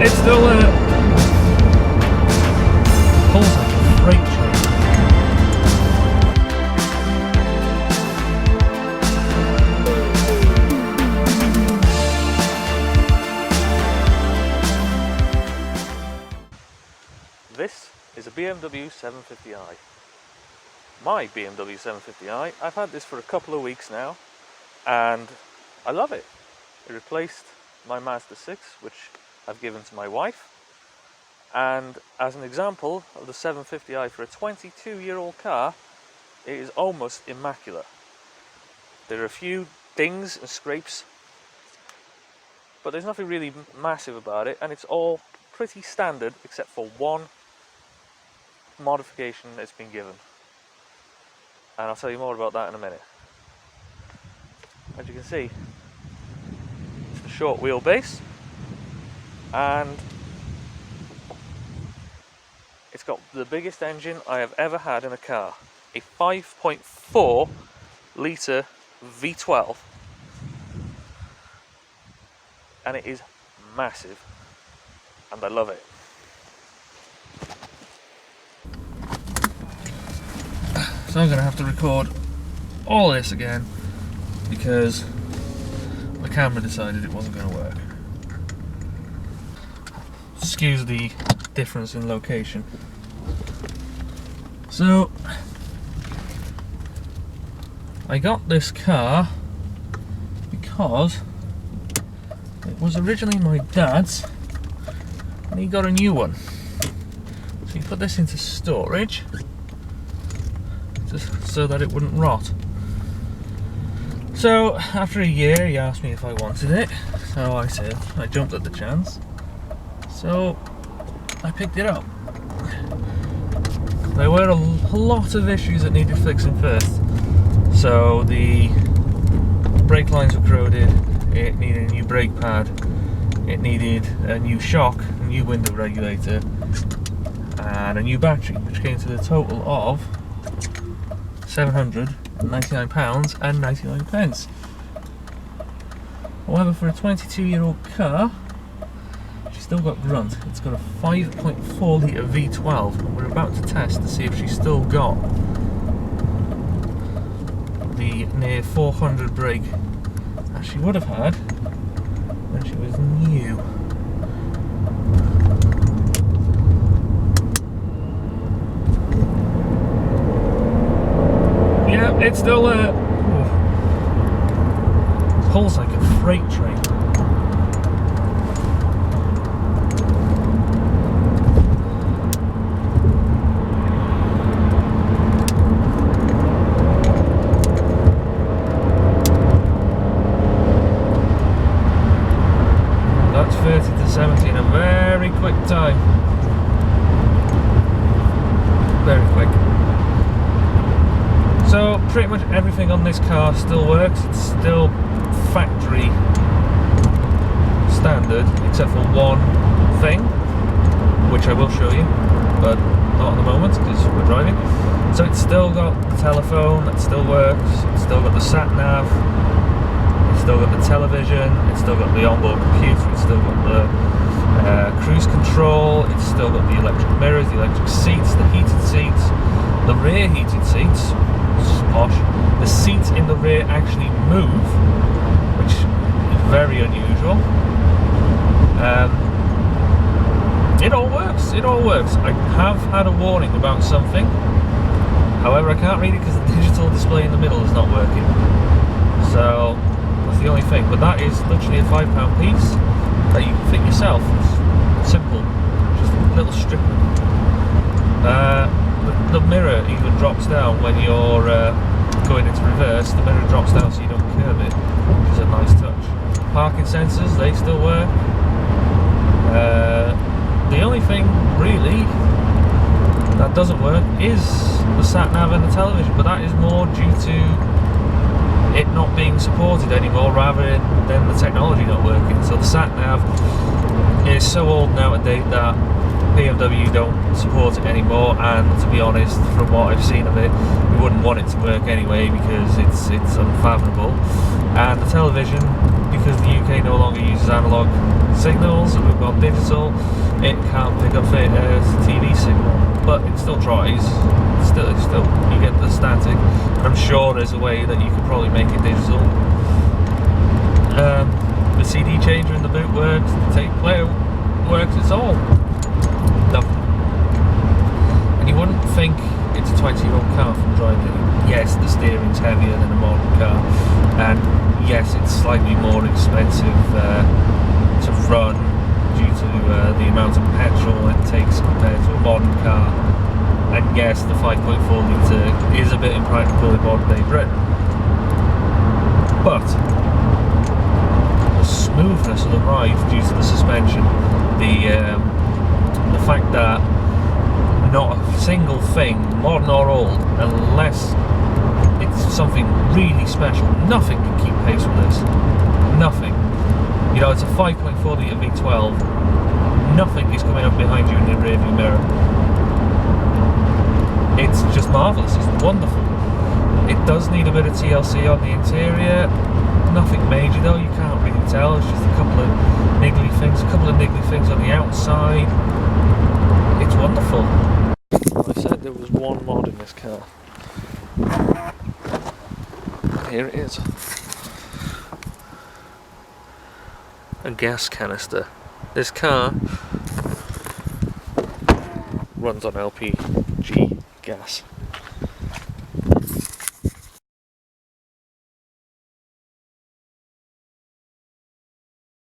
it's still there. Pulls like a freight train. This is a BMW 750i. My BMW 750i, I've had this for a couple of weeks now and I love it. It replaced my Mazda 6, which I've given to my wife, and as an example of the 750i for a 22-year-old car, it is almost immaculate. There are a few dings and scrapes, but there's nothing really massive about it, and it's all pretty standard except for one modification that's been given, and I'll tell you more about that in a minute. As you can see, it's a short wheelbase and it's got the biggest engine I have ever had in a car, a 5.4 litre V12, and it is massive and I love it. So I'm going to have to record all this again because my camera decided it wasn't going to work. Excuse the difference in location. So I got this car because it was originally my dad's and he got a new one. So he put this into storage just so that it wouldn't rot. So after a year he asked me if I wanted it, so I said I jumped at the chance, so I picked it up. There were a lot of issues that needed fixing first. So the brake lines were corroded, it needed a new brake pad, it needed a new shock, a new window regulator and a new battery, which came to the total of £799 and 99 pence. However, for a 22-year-old car, she's still got grunt. It's got a 5.4 litre V12, and we're about to test to see if she's still got the near 400 brake as she would have had when she was new. It's still there. Pulls like a freight train. That's 30 to 70 in a very quick time. Very quick. So pretty much everything on this car still works. It's still factory standard except for one thing, which I will show you, but not at the moment because we're driving. So it's still got the telephone, that still works, it's still got the sat nav, it's still got the television, it's still got the onboard computer, it's still got the cruise control, it's still got the electric mirrors, the electric seats, the heated seats, the rear heated seats. Posh. The seats in the rear actually move, which is very unusual. It all works. It all works. I have had a warning about something. However, I can't read it because the digital display in the middle is not working. So that's the only thing. But that is literally a £5 piece that you can fit yourself. It's simple, just a little stripper. The mirror even drops down when you're going into reverse. The mirror drops down so you don't curb it, which is a nice touch. Parking sensors, they still work. The only thing really that doesn't work is the sat nav and the television, but that is more due to it not being supported anymore rather than the technology not working. So the sat nav is so old now to date that BMW don't support it anymore, and to be honest, from what I've seen of it, we wouldn't want it to work anyway because it's unfathomable. And the television, because the UK no longer uses analog signals and we've got digital, it can't pick up a TV signal, but it still tries. Still, you get the static. And I'm sure there's a way that you could probably make it digital. The CD changer in the boot works, the tape player works, it's all lovely. And you wouldn't think it's a 20-year-old car from driving it. Yes, the steering's heavier than a modern car, and yes, it's slightly more expensive to run due to the amount of petrol it takes compared to a modern car. And yes, the 5.4 litre is a bit impractical in modern day Britain. But the smoothness of the ride due to the suspension, the fact that not a single thing, modern or old, unless it's something really special, nothing can keep pace with this. Nothing. You know, it's a 5.4 litre V12. Nothing is coming up behind you in the rearview mirror. It's just marvellous, it's wonderful. It does need a bit of TLC on the interior. Nothing major though, you can't really tell. It's just a couple of niggly things on the outside. It's wonderful. I said there was one mod in this car. Here it is. A gas canister. This car runs on LPG gas.